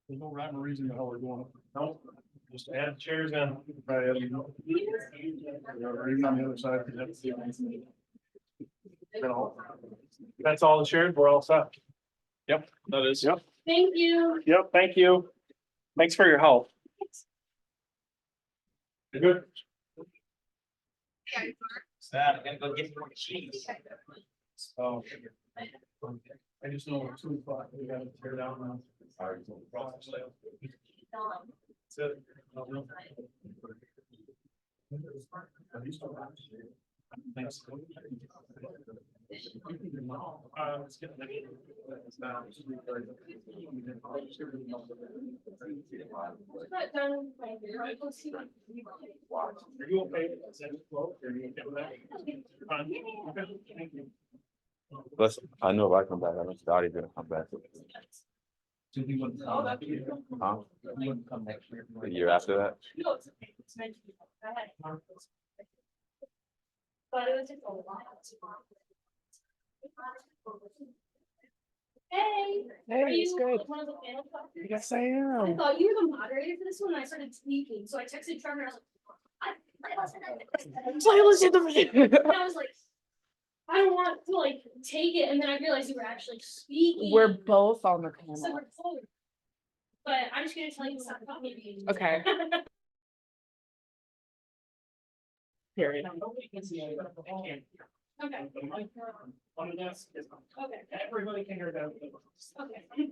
There's no rhyme or reason to how we're doing it. No, just add chairs in. Right, or even on the other side. That's all the shared. We're all set. Yep, that is. Yep. Thank you. Yep, thank you. Thanks for your help. You're good. Sad, I'm gonna go get more cheese. Oh. I just know at 2 o'clock, we gotta tear down now. That's it. Thanks. Let's get Not done. Thank you. Are you okay? Is that close? Are you okay with that? Fine. Okay, thank you. Listen, I know if I come back, I know Scotty's gonna come back. So he wouldn't come next year. Huh? He wouldn't come next year. The year after that? No, it's okay. It's meant to be. I had it. But it was just a lot. Hey. Hey, Are it's you good. one of the panel doctors? Yes, I I am. thought you were the moderator for this one, and I started speaking, so I texted Trevor, and I was like, So I listened to me. and I was like, I don't want to like take it, and then I realized you were actually speaking. We're both on the So panel. we're forward. But I'm just gonna tell you something about maybe. Okay. Period. Nobody can see it. I can't. Okay, The mic on the desk is on. okay, Everybody can hear that. okay.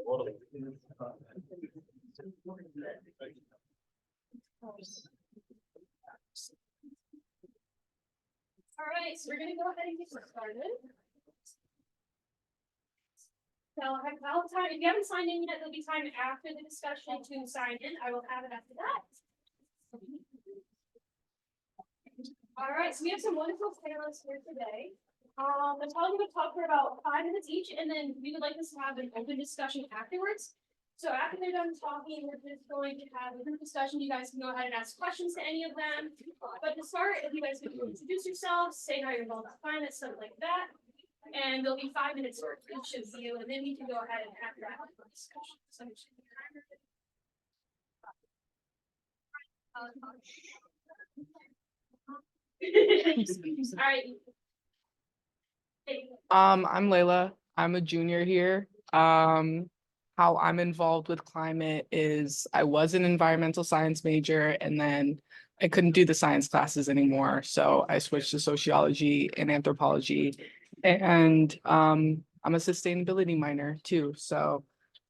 All right, so we're gonna go ahead and get started. So I'll time, if you haven't signed in yet, there'll be time after the discussion to sign in. I will have it after that. All right, so we have some wonderful panelists here today. I'm probably going to talk for about 5 minutes each, and then we would like us to have an open discussion afterwards. So after they're done talking, we're just going to have a group discussion. You guys can go ahead and ask questions to any of them. But to start, if you guys can introduce yourselves, say how you're involved in finance, something like that. And there'll be 5 minutes for each of you, and then we can go ahead and have that discussion. So, all right. I'm Layla. I'm a junior here. How I'm involved with climate is I was an environmental science major and then I couldn't do the science classes anymore. So I switched to sociology and anthropology. And I'm a sustainability minor too. So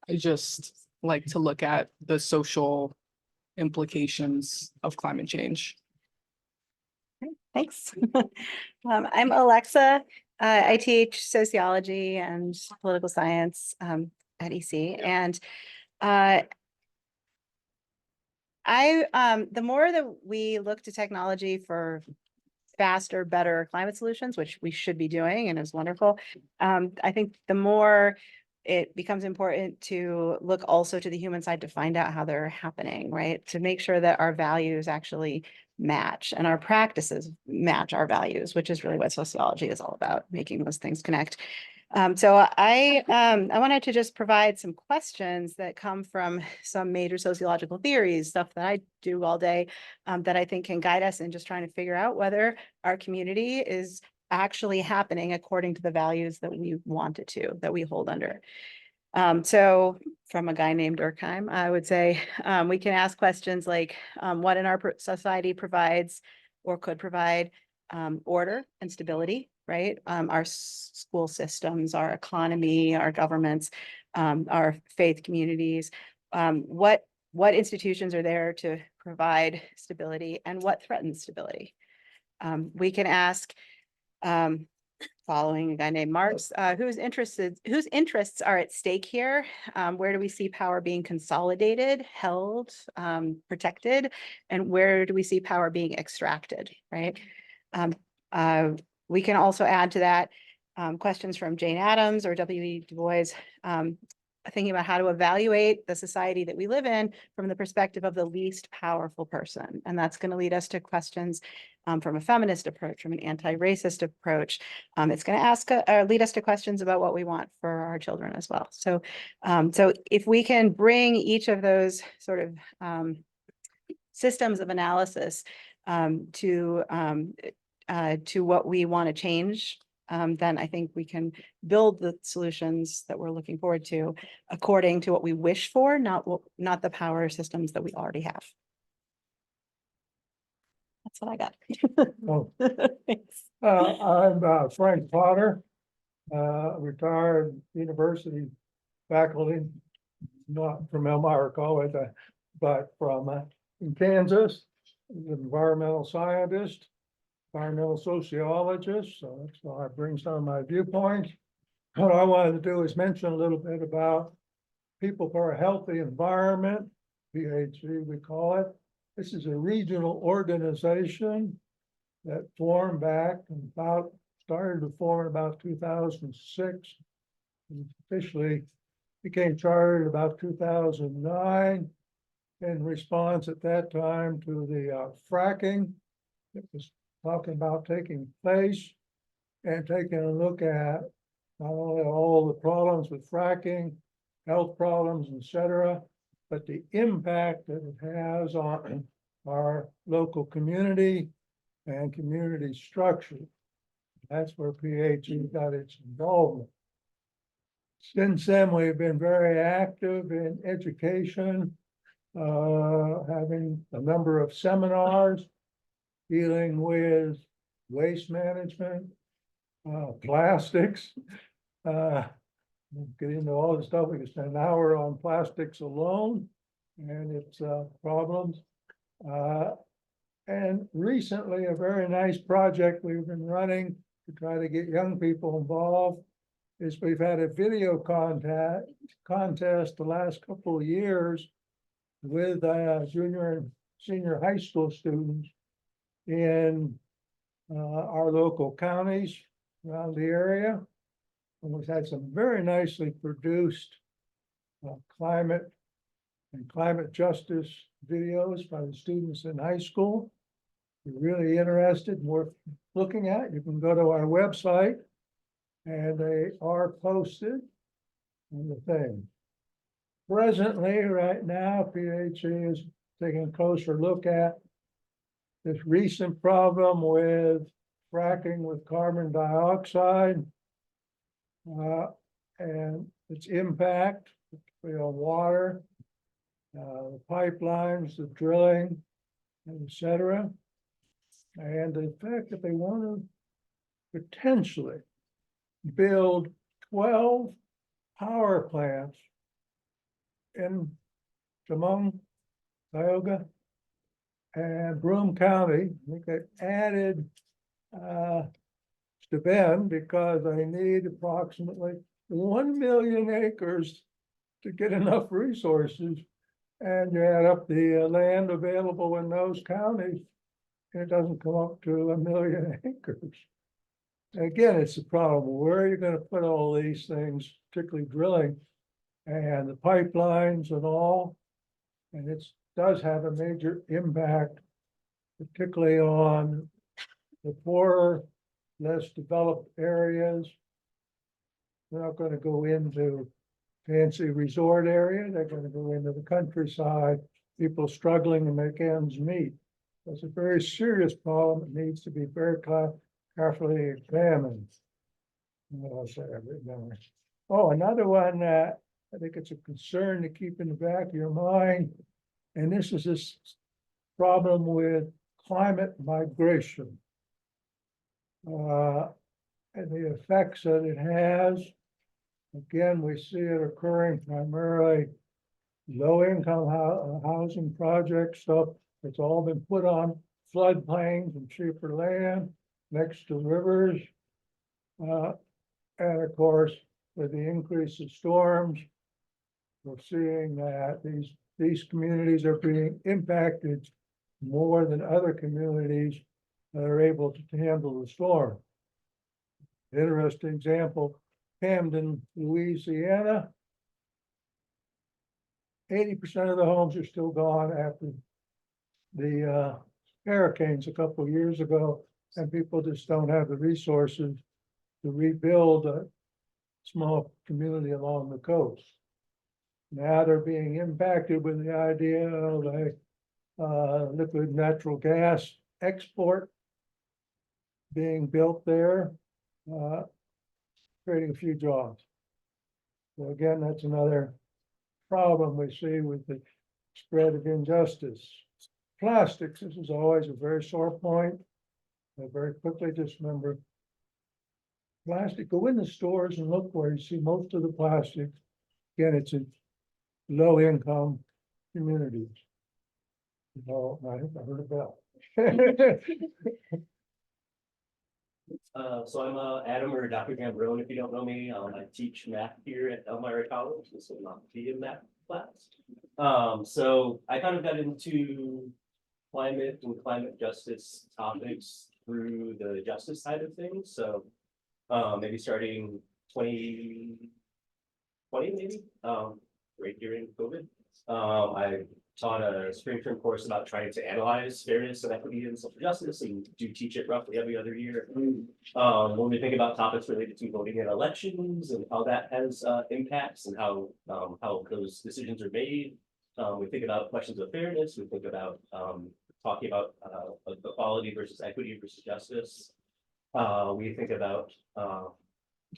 I just like to look at the social implications of climate change. Thanks. I'm Alexa. I teach sociology and political science at EC. And the more that we look to technology for faster, better climate solutions, which we should be doing and is wonderful, I think the more it becomes important to look also to the human side to find out how they're happening, right? To make sure that our values actually match and our practices match our values, which is really what sociology is all about, making those things connect. So I wanted to just provide some questions that come from some major sociological theories, stuff that I do all day, that I think can guide us in just trying to figure out whether our community is actually happening according to the values that we want it to, that we hold under. So from a guy named Durkheim, I would say we can ask questions like what in our society provides or could provide order and stability, right? Our school systems, our economy, our governments, our faith communities, what institutions are there to provide stability and what threatens stability? We can ask, following a guy named Marx, whose interests are at stake here? Where do we see power being consolidated, held, protected, and where do we see power being extracted, right? We can also add to that questions from Jane Addams or W.E. Du Bois, thinking about how to evaluate the society that we live in from the perspective of the least powerful person. And that's going to lead us to questions from a feminist approach, from an anti-racist approach. It's going to lead us to questions about what we want for our children as well. So, so if we can bring each of those sort of systems of analysis to what we want to change, then I think we can build the solutions that we're looking forward to according to what we wish for, not the power systems that we already have. That's what I got. Oh, Thanks. I'm Frank Potter, retired university faculty, not from Elmira College, but from in Kansas, an environmental scientist, environmental sociologist, so that's why I bring some of my viewpoints. What I wanted to do is mention a little bit about People for a Healthy Environment, PHE we call it. This is a regional organization that formed back started to form in about 2006. And officially became chartered about 2009 in response at that time to the fracking that was talking about taking place and taking a look at not only all the problems with fracking, health problems, etc., but the impact that it has on our local community and community structure. That's where PHE got its involvement. Since then, we've been very active in education, having a number of seminars dealing with waste management, plastics, Get into all the stuff, we could spend an hour on plastics alone and its problems. And recently, a very nice project we've been running to try to get young people involved is we've had a video contest the last couple of years with junior and senior high school students in our local counties around the area. And we've had some very nicely produced climate and climate justice videos by the students in high school. If you're really interested and worth looking at, you can go to our website and they are posted on the thing. Presently, right now, PHE is taking a closer look at this recent problem with fracking with carbon dioxide and its impact on water, the pipelines, the drilling, etc. And the fact that they want to potentially build 12 power plants in Chemung, Tioga, and Broome County. I think they added to Bend because they need approximately 1 million acres to get enough resources. And you add up the land available in those counties, and it doesn't come up to 1 million acres. Again, it's a problem. Where are you going to put all these things, particularly drilling and the pipelines and all? And it does have a major impact, particularly on the poorer, less developed areas. We're not going to go into fancy resort area. They're going to go into the countryside, people struggling to make ends meet. It's a very serious problem. It needs to be very carefully examined. What else have I written down? Oh, another one that I think it's a concern to keep in the back of your mind. And this is this problem with climate migration. And the effects that it has. Again, we see it occurring primarily low-income housing projects, stuff that's all been put on floodplains and cheaper land next to rivers. And of course, with the increase of storms, we're seeing that these communities are being impacted more than other communities that are able to handle the storm. Interesting example, Camden, Louisiana. 80% of the homes are still gone after the hurricanes a couple of years ago, and people just don't have the resources to rebuild a small community along the coast. Now they're being impacted with the idea of a liquid natural gas export being built there, creating a few jobs. So again, that's another problem we see with the spread of injustice. Plastics, this is always a very sore point. I very quickly just remember plastic, go in the stores and look where you see most of the plastic. Again, it's in low income communities. Oh, I think I heard a bell. So I'm Adam or Dr. Gambrone, if you don't know me. I teach math here at Elmira College. This will not be a math class. So I kind of got into climate and climate justice topics through the justice side of things. So maybe starting 2020, maybe right during COVID. I taught a spring term course about trying to analyze fairness and equity in social justice, and do teach it roughly every other year. When we think about topics related to voting in elections and how that has impacts and how those decisions are made, we think about questions of fairness. We think about talking about equality versus equity versus justice. We think about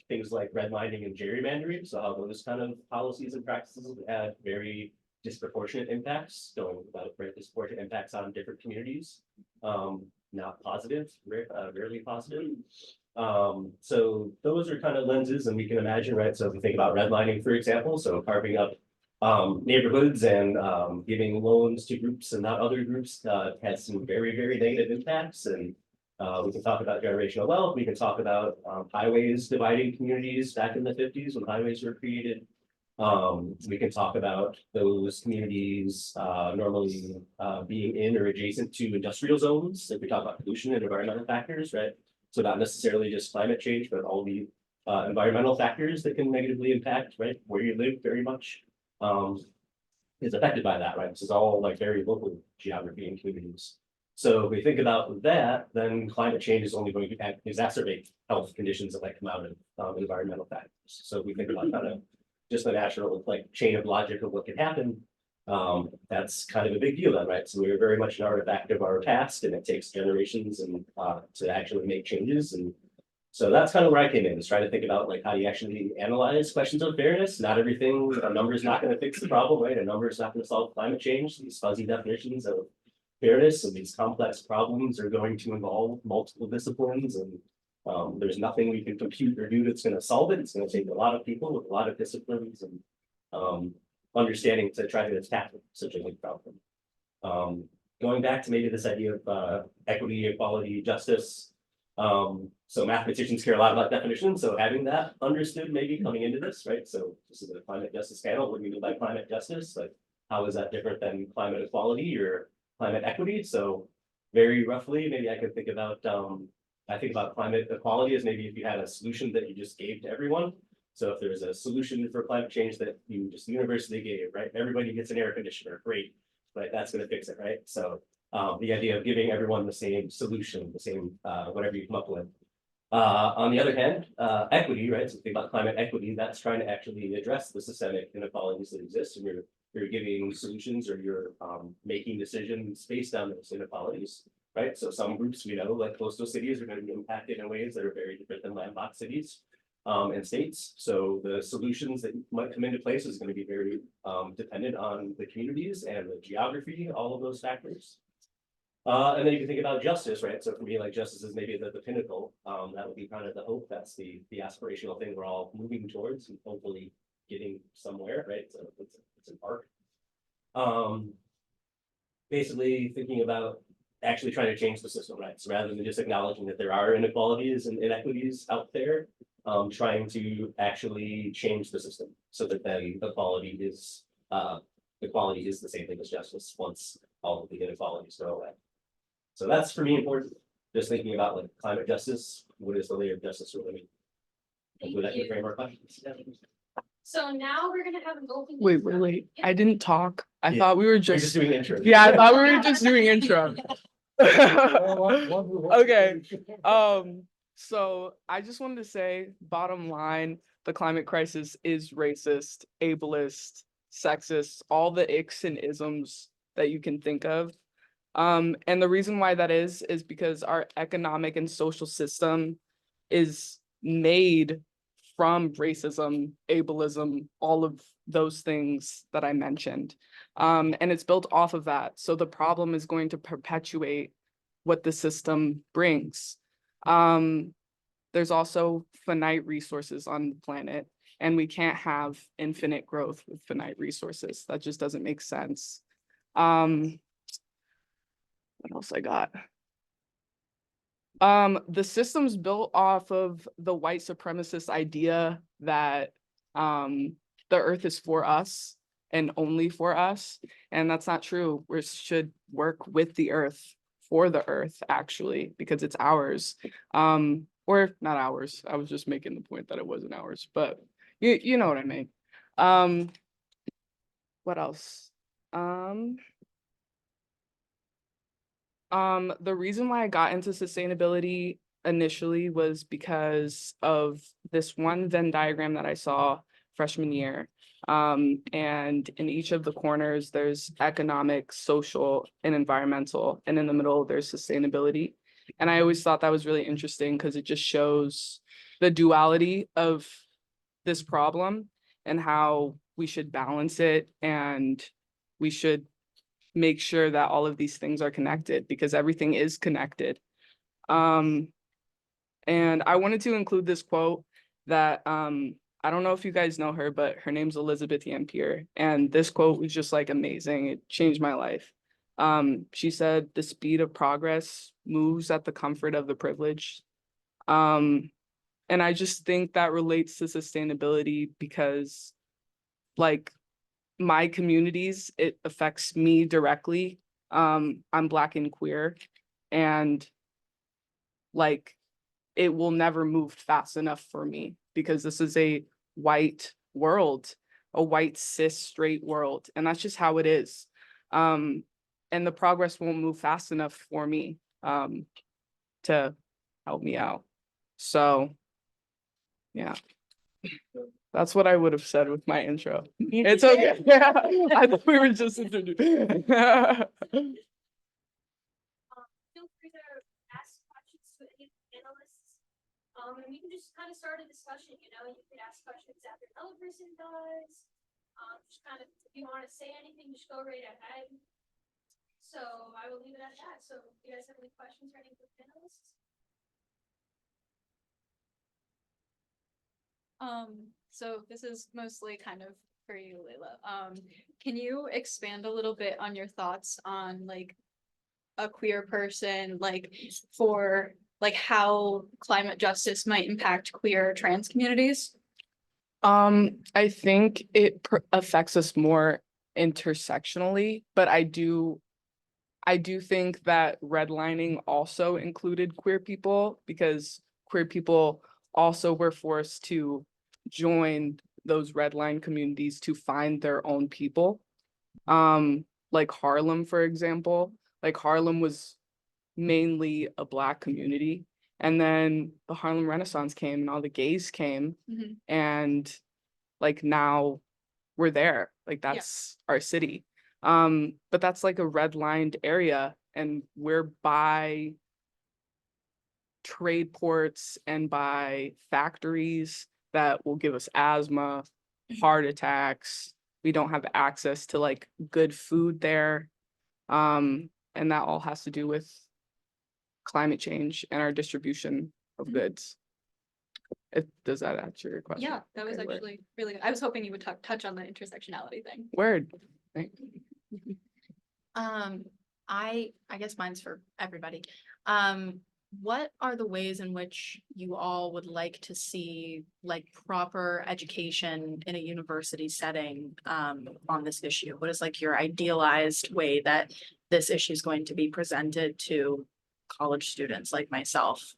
things like redlining and gerrymandering. So how those kind of policies and practices have had very disproportionate impacts, going about right, disproportionate impacts on different communities. Not positive, rarely positive. So those are kind of lenses, and we can imagine, right? So if we think about redlining, for example, so carving up neighborhoods and giving loans to groups and not other groups has some very, very negative impacts. And we can talk about generational wealth. We can talk about highways dividing communities back in the 50s when highways were created. We can talk about those communities normally being in or adjacent to industrial zones. If we talk about pollution and environmental factors, right? So not necessarily just climate change, but all the environmental factors that can negatively impact, right, where you live very much is affected by that, right? This is all like very local geography and communities. So if we think about that, then climate change is only going to exacerbate health conditions that might come out of environmental factors. So if we think about kind of just the natural like chain of logic of what could happen, that's kind of a big deal then, right? So we're very much an artifact of our past, and it takes generations and to actually make changes. And so that's kind of where I came in, is trying to think about like how do you actually analyze questions of fairness. Not everything, a number is not going to fix the problem, right? A number is not going to solve climate change. These fuzzy definitions of fairness and these complex problems are going to involve multiple disciplines, and there's nothing we can compute or do that's going to solve it. It's going to take a lot of people with a lot of disciplines and understanding to try to tackle such a big problem. Going back to maybe this idea of equity, equality, justice. So mathematicians care a lot about definitions. So having that understood maybe coming into this, right? So this is a climate justice panel. What do you mean by climate justice? Like, how is that different than climate equality or climate equity? So very roughly, maybe I could think about, I think about climate equality as maybe if you had a solution that you just gave to everyone. So if there's a solution for climate change that you just universally gave, right? Everybody gets an air conditioner, great, right? That's going to fix it, right? So the idea of giving everyone the same solution, the same whatever you come up with. On the other hand, equity, right? So think about climate equity, that's trying to actually address the systemic inequalities that exist, and you're giving solutions, or you're making decisions based on those inequalities, right? So some groups we know, like coastal cities, are going to be impacted in ways that are very different than landlocked cities and states. So the solutions that might come into place is going to be very dependent on the communities and the geography, all of those factors. And then you can think about justice, right? So for me, like justice is maybe the pinnacle. That would be kind of the hope. That's the aspirational thing we're all moving towards and hopefully getting somewhere, right? So it's an arc. Basically thinking about actually trying to change the system, right? So rather than just acknowledging that there are inequalities and inequities out there, trying to actually change the system so that then equality is the same thing as justice once all of the inequalities go away. So that's for me important. Just thinking about like climate justice, what is the layer of justice really mean? Hopefully that can frame our questions. So now we're gonna have an open. Wait. I didn't talk. I Yeah. thought we were We're just, just doing intro. yeah, I thought we were just doing intro. Okay. So I just wanted to say, bottom line, the climate crisis is racist, ableist, sexist, all the icks and isms that you can think of. And the reason why that is because our economic and social system is made from racism, ableism, all of those things that I mentioned. And it's built off of that. So the problem is going to perpetuate what the system brings. There's also finite resources on the planet, and we can't have infinite growth with finite resources. That just doesn't make sense. What else I got? The system's built off of the white supremacist idea that the earth is for us and only for us. And that's not true. We should work with the earth, for the earth, actually, because it's ours. Or not ours. I was just making the point that it wasn't ours, but you know what I mean. What else? The reason why I got into sustainability initially was because of this one Venn diagram that I saw freshman year. And in each of the corners, there's economic, social, and environmental. And in the middle, there's sustainability. And I always thought that was really interesting because it just shows the duality of this problem and how we should balance it and we should make sure that all of these things are connected because everything is connected. And I wanted to include this quote that I don't know if you guys know her, but her name's Elizabeth Yampier. And this quote was just like amazing. It changed my life. She said, "The speed of progress moves at the comfort of the privileged." And I just think that relates to sustainability because like my communities, it affects me directly. I'm Black and queer, and like it will never move fast enough for me because this is a white world, a white cis straight world, and that's just how it is. And the progress won't move fast enough for me to help me out. So yeah, that's what I would have said with my intro. It's okay. Yeah, I thought we were just introduced. Feel free to ask questions to any panelists. And we can just kind of start a discussion, you know, you could ask questions after another person does. Just kind of, if you want to say anything, just go right ahead. So I will leave it at that. So if you guys have any questions for any of the panelists? So this is mostly kind of for you, Layla. Can you expand a little bit on your thoughts on like a queer person, like for like how climate justice might impact queer trans communities? I think it affects us more intersectionally, but I do think that redlining also included queer people because queer people also were forced to join those redline communities to find their own people. Like Harlem, for example, like Harlem was mainly a Black community. And then the Harlem Renaissance came and all the gays came. And like now we're there. Like that's our city. But that's like a redlined area and we're by trade ports and by factories that will give us asthma, heart attacks. We don't have access to like good food there. And that all has to do with climate change and our distribution of goods. Does that answer your question? Yeah, that was Okay, actually really good. I was hoping you would touch on the intersectionality thing. Word. I guess mine's for everybody. What are the ways in which you all would like to see like proper education in a university setting on this issue? What is like your idealized way that this issue is going to be presented to college students like myself?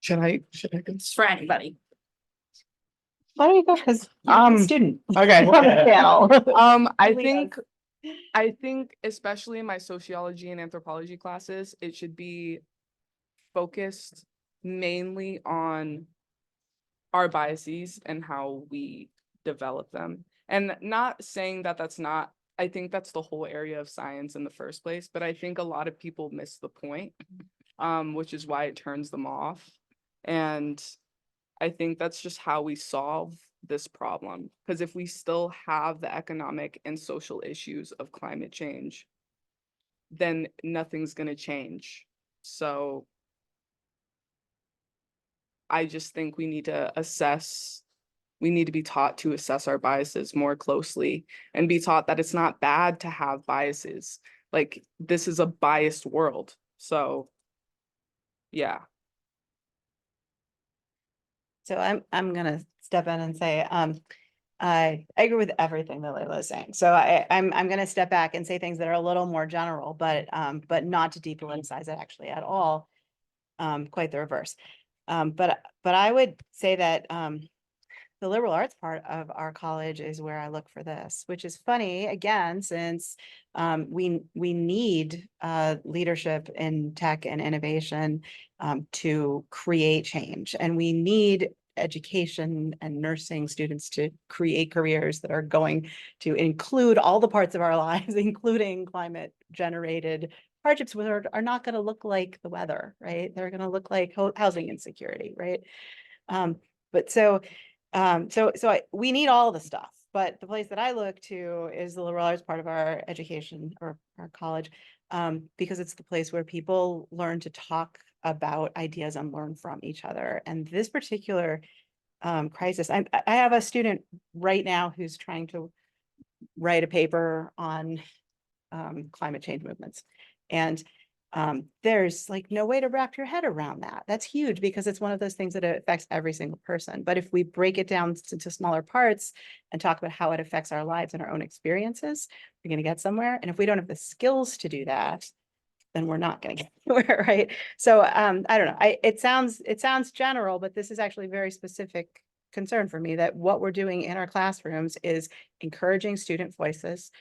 Should I It's for anybody. Why don't you go? Because you're a student. Okay. On the panel. I think especially in my sociology and anthropology classes, it should be focused mainly on our biases and how we develop them. And not saying that that's not, I think that's the whole area of science in the first place, but I think a lot of people miss the point, which is why it turns them off. And I think that's just how we solve this problem. Because if we still have the economic and social issues of climate change, then nothing's going to change. So I just think we need to be taught to assess our biases more closely and be taught that it's not bad to have biases. Like this is a biased world. So yeah. So I'm gonna step in and say, I agree with everything that Layla is saying. So I'm gonna step back and say things that are a little more general, but not to depoliticize it actually at all. Quite the reverse. But I would say that the liberal arts part of our college is where I look for this, which is funny again, since we need leadership in tech and innovation to create change, and we need education and nursing students to create careers that are going to include all the parts of our lives, including climate generated hardships, which are not going to look like the weather, right? They're going to look like housing insecurity, right? But we need all the stuff, but the place that I look to is the liberal arts part of our education or our college. Because it's the place where people learn to talk about ideas and learn from each other. And this particular crisis, I have a student right now who's trying to write a paper on climate change movements. And there's like no way to wrap your head around that. That's huge because it's one of those things that affects every single person. But if we break it down into smaller parts and talk about how it affects our lives and our own experiences, we're going to get somewhere. And if we don't have the skills to do that, then we're not going to get anywhere, right? So I don't know. It sounds general, but this is actually a very specific concern for me that what we're doing in our classrooms is encouraging student voices,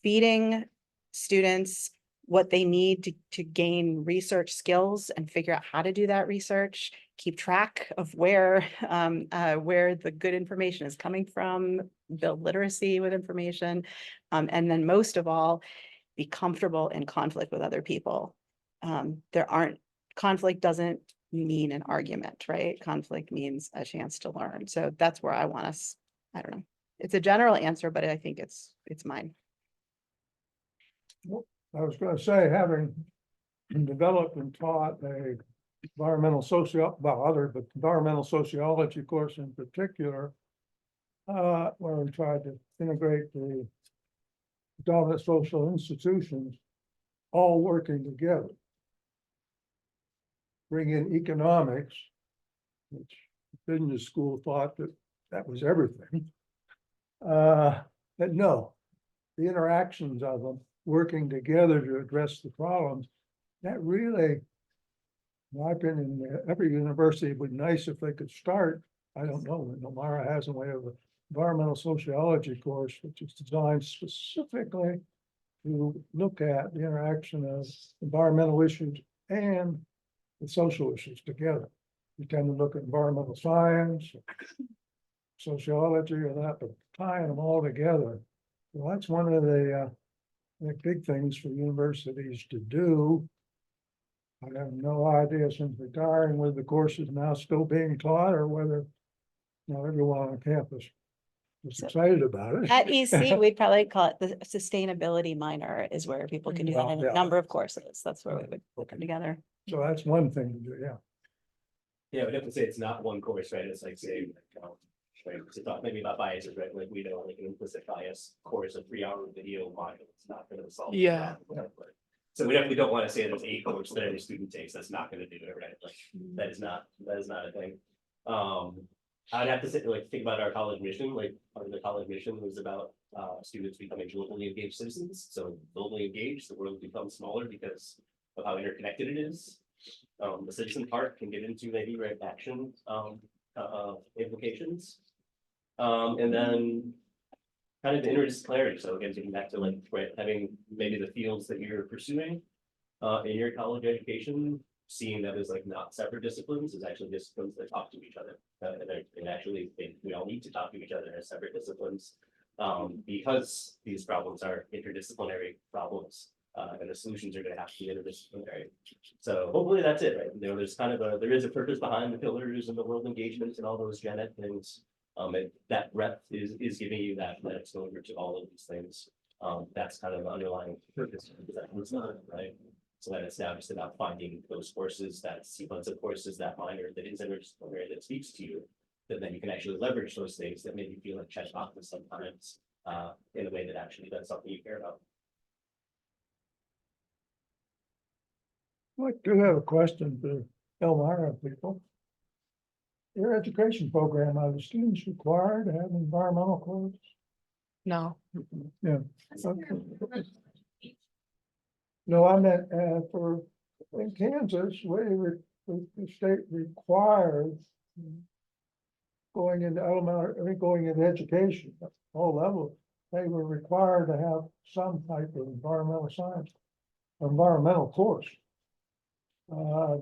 feeding students what they need to gain research skills and figure out how to do that research, keep track of where the good information is coming from, build literacy with information, and then most of all, be comfortable in conflict with other people. Conflict doesn't mean an argument, right? Conflict means a chance to learn. So that's where I want us. I don't know. It's a general answer, but I think it's mine. I was gonna say, having developed and taught a environmental sociology course in particular, where we tried to integrate the dominant social institutions all working together. Bring in economics, which business school thought that was everything. But no, the interactions of them working together to address the problems, that really, in my opinion, every university would be nice if they could start. I don't know, Elmira has a way of an environmental sociology course, which is designed specifically to look at the interaction of environmental issues and the social issues together. We tend to look at environmental science, sociology, or that, but tying them all together. Well, that's one of the big things for universities to do. I have no idea since retiring whether the course is now still being taught or whether everyone on campus is excited about it. At EC, we'd probably call it the sustainability minor is where people can do that in a Yeah. number of courses. That's where we would come together. So that's one thing to do, yeah. Yeah, but if we say it's not one course, right, it's like say, right, to talk maybe about biases, right, like we know like an implicit bias course, a 3-hour video module, it's not gonna solve. the Yeah. problem, right? So we definitely don't want to say there's a course that every student takes, that's not gonna do it, right, like, that is not a thing. I'd have to say, like, think about our college mission, like, part of the college mission was about students becoming globally engaged citizens, so globally engaged, the world becomes smaller because of how interconnected it is. The citizen part can get into maybe right action implications. And then kind of interdisciplinary. So again, getting back to like right, having maybe the fields that you're pursuing in your college education, seeing that as like not separate disciplines, is actually disciplines that talk to each other. And actually we all need to talk to each other as separate disciplines because these problems are interdisciplinary problems. And the solutions are going to have to be interdisciplinary. So hopefully that's it, right? There's kind of there is a purpose behind the pillars and the world engagement and all those gen ed things. And that breadth is giving you that exposure to all of these things. That's kind of the underlying purpose of that was not, right? So that it's now just about finding those courses, that sequence of courses, that minor that is interdisciplinary that speaks to you, that then you can actually leverage those things that maybe feel like check boxes sometimes in a way that actually that's something you care about. I do have a question for Elmira people. Your education program, are the students required to have an environmental course? No. Yeah. Okay. No, I meant for in Kansas, the state requires going into elementary, going into education, all levels. They were required to have some type of environmental science, environmental course.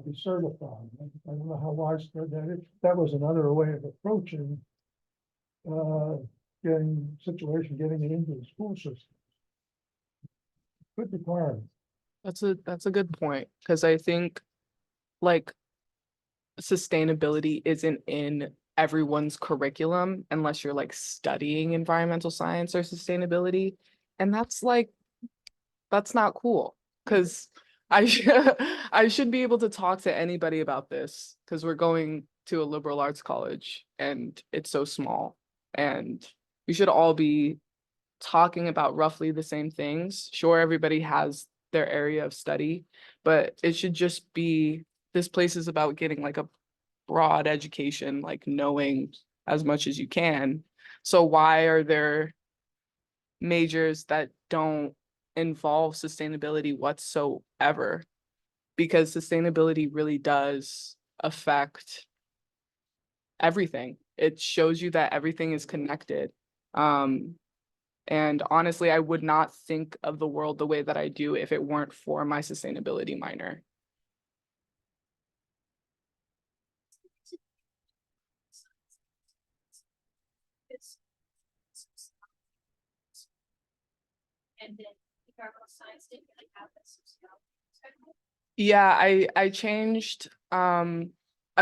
Be certified. I don't know how widespread that is. That was another way of approaching getting it into the school system. Good requirement. That's a good point, because I think like sustainability isn't in everyone's curriculum unless you're like studying environmental science or sustainability. And that's not cool. Cause I should I should be able to talk to anybody about this because we're going to a liberal arts college and it's so small. And we should all be talking about roughly the same things. Sure, everybody has their area of study, but it should just be, this place is about getting like a broad education, like knowing as much as you can. So why are there majors that don't involve sustainability whatsoever? Because sustainability really does affect everything. It shows you that everything is connected. And honestly, I would not think of the world the way that I do if it weren't for my sustainability minor. And then environmental science didn't really have that sociology. Yeah, I changed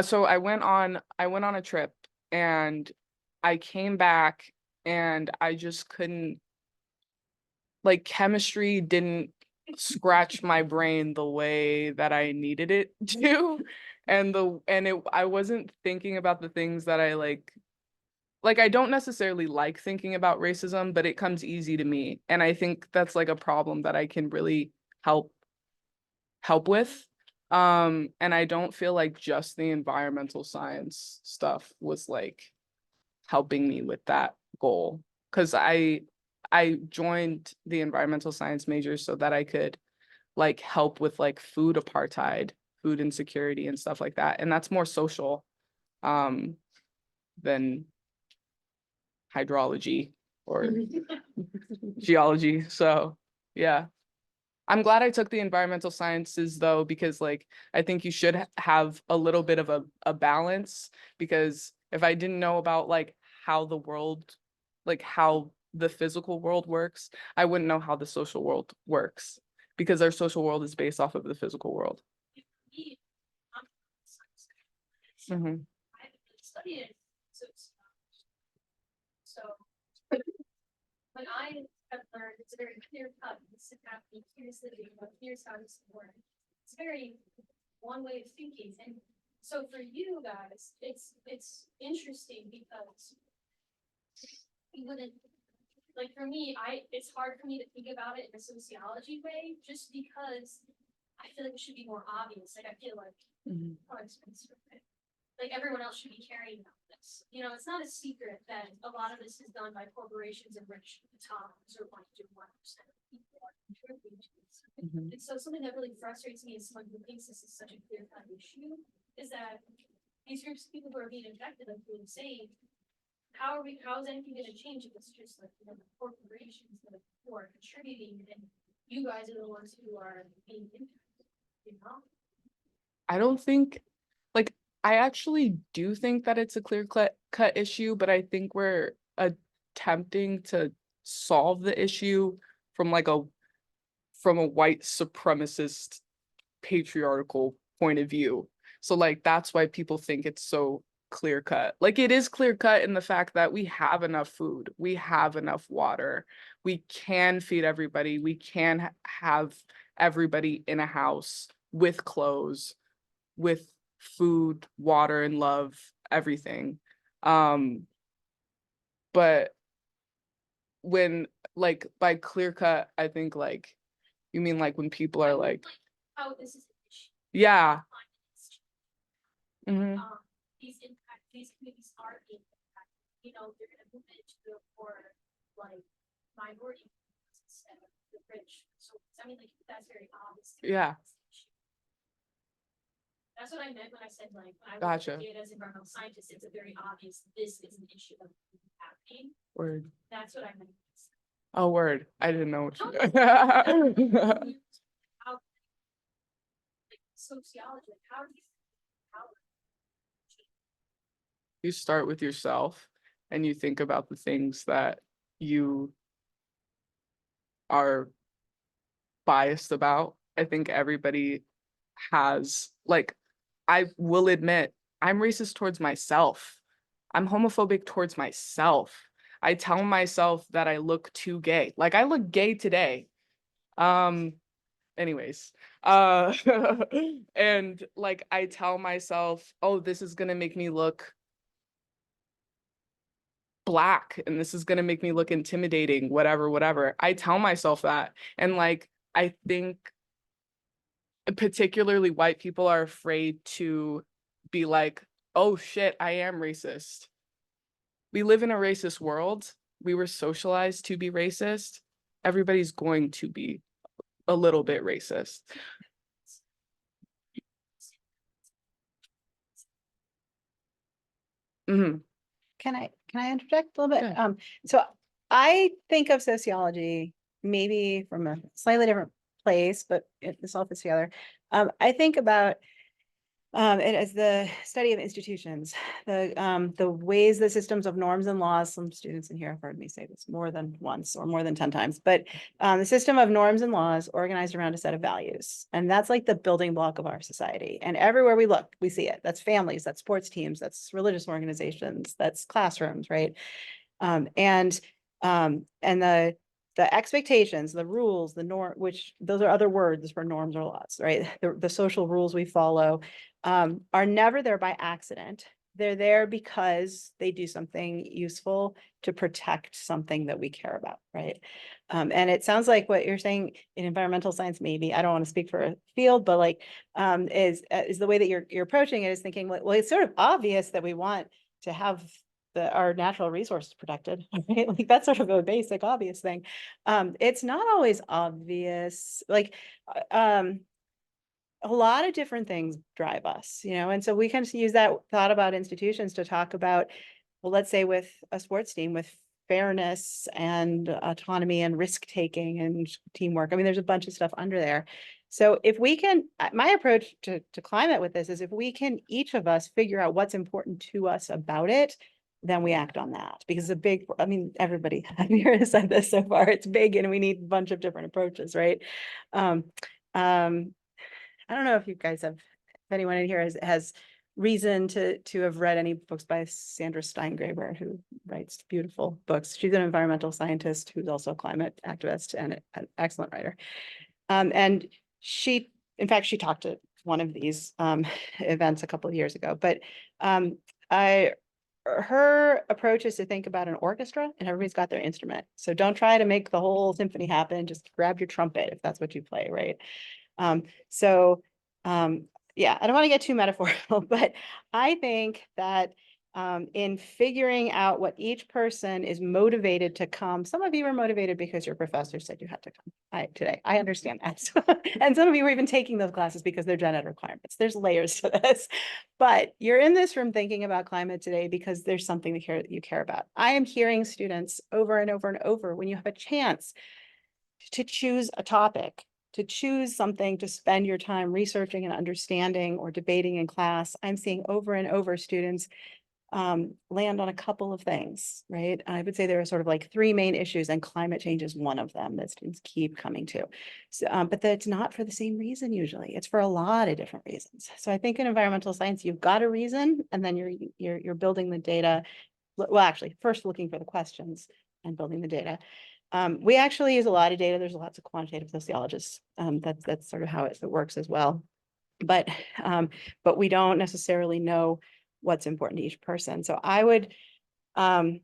so I went on a trip and I came back and I just couldn't, like, chemistry didn't scratch my brain the way that I needed it to. And I wasn't thinking about the things that I like I don't necessarily like thinking about racism, but it comes easy to me. And I think that's like a problem that I can really help with. And I don't feel like just the environmental science stuff was like helping me with that goal. Because I joined the environmental science major so that I could like help with like food apartheid, food insecurity and stuff like that. And that's more social than hydrology or geology. So yeah. I'm glad I took the environmental sciences though, because like I think you should have a little bit of a balance, because if I didn't know about like how the world, like how the physical world works, I wouldn't know how the social world works, because our social world is based off of the physical world. Mhm. I haven't really studied it. So when I have learned, it's very clear cut. This is happening. Here's the data. Here's how this works. It's very one way of thinking. And so for you guys, it's interesting because you wouldn't, like, for me, it's hard for me to think about it in a sociology way, just because I feel like it should be more obvious. Like I feel like oh, like everyone else should be carrying out this. You know, it's not a secret that a lot of this is done by corporations and rich atoms or 1% of people are contributing to this. And so something that really frustrates me as someone who thinks this is such a clear cut issue is that these groups of people who are being infected of being saved, how is anything going to change if it's just like, you know, the corporations that are contributing and you guys are the ones who are being impacted, you know? I don't think, like, I actually do think that it's a clear cut issue, but I think we're attempting to solve the issue from like from a white supremacist patriarchal point of view. So like that's why people think it's so clear cut. Like it is clear cut in the fact that we have enough food, we have enough water, we can feed everybody, we can have everybody in a house with clothes, with food, water, and love, everything. But when like by clear cut, I think like you mean like when people are like How this is an issue. yeah. These communities are being impacted. You know, they're gonna move into the more like minority instead of the rich. So I mean, like that's very obvious. Yeah. That's what I meant when I said like when I look Gotcha. at data as environmental scientist, it's a very obvious this is an issue of happening. Word. That's what I meant. Oh, word. I didn't know what you How like sociology, like how do you You start with yourself and you think about the things that you are biased about. I think everybody has, like, I will admit, I'm racist towards myself. I'm homophobic towards myself. I tell myself that I look too gay. Like I look gay today. Anyways, and like I tell myself, oh, this is gonna make me look black and this is gonna make me look intimidating, whatever. I tell myself that. And like I think particularly white people are afraid to be like, oh shit, I am racist. We live in a racist world. We were socialized to be racist. Everybody's going to be a little bit racist. Mhm. Can I interject a little bit? Yeah. So I think of sociology maybe from a slightly different place, but this all fits together. I think about it as the study of institutions, the ways the systems of norms and laws, some students in here have heard me say this more than once or more than 10 times, but the system of norms and laws organized around a set of values. And that's like the building block of our society. And everywhere we look, we see it. That's families, that's sports teams, that's religious organizations, that's classrooms, right? And the expectations, the rules, the norm, which those are other words for norms or laws, right? The social rules we follow are never there by accident. They're there because they do something useful to protect something that we care about, right? And it sounds like what you're saying in environmental science, maybe, I don't want to speak for a field, but like, is the way that you're approaching it is thinking, well, it's sort of obvious that we want to have our natural resources protected, right? Like that's sort of a basic, obvious thing. It's not always obvious, like, a lot of different things drive us, and so we can use that thought about institutions to talk about, well, let's say with a sports team, with fairness and autonomy and risk taking and teamwork. I mean, there's a bunch of stuff under there. So if we can, my approach to climate with this is if we can, each of us figure out what's important to us about it, then we act on that, because it's a big, I mean, everybody here has said this so far, it's big and we need a bunch of different approaches, right? Um, I don't know if you guys have, if anyone in here has reason to have read any books by Sandra Steingraber, who writes beautiful books. She's an environmental scientist who's also a climate activist and an excellent writer. And she, in fact, she talked at one of these events a couple of years ago, but her approach is to think about an orchestra and everybody's got their instrument. So don't try to make the whole symphony happen. Just grab your trumpet if that's what you play, right? Yeah, I don't want to get too metaphorical, but I think that in figuring out what each person is motivated to come, some of you are motivated because your professor said you had to come today. I understand that. And some of you are even taking those classes because they're gen ed requirements. There's layers to this, but you're in this room thinking about climate today because there's something that you care about. I am hearing students over and over and over, when you have a chance to choose a topic, to choose something to spend your time researching and understanding or debating in class, I'm seeing over and over students land on a couple of things, right? I would say there are sort of like three main issues, and climate change is one of them that students keep coming to. So, but that's not for the same reason usually. It's for a lot of different reasons. So I think in environmental science, you've got a reason, and then you're building the data. Well, actually, first looking for the questions and building the data. We actually use a lot of data. There's lots of quantitative sociologists. That's sort of how it works as well. But we don't necessarily know what's important to each person. So I would, I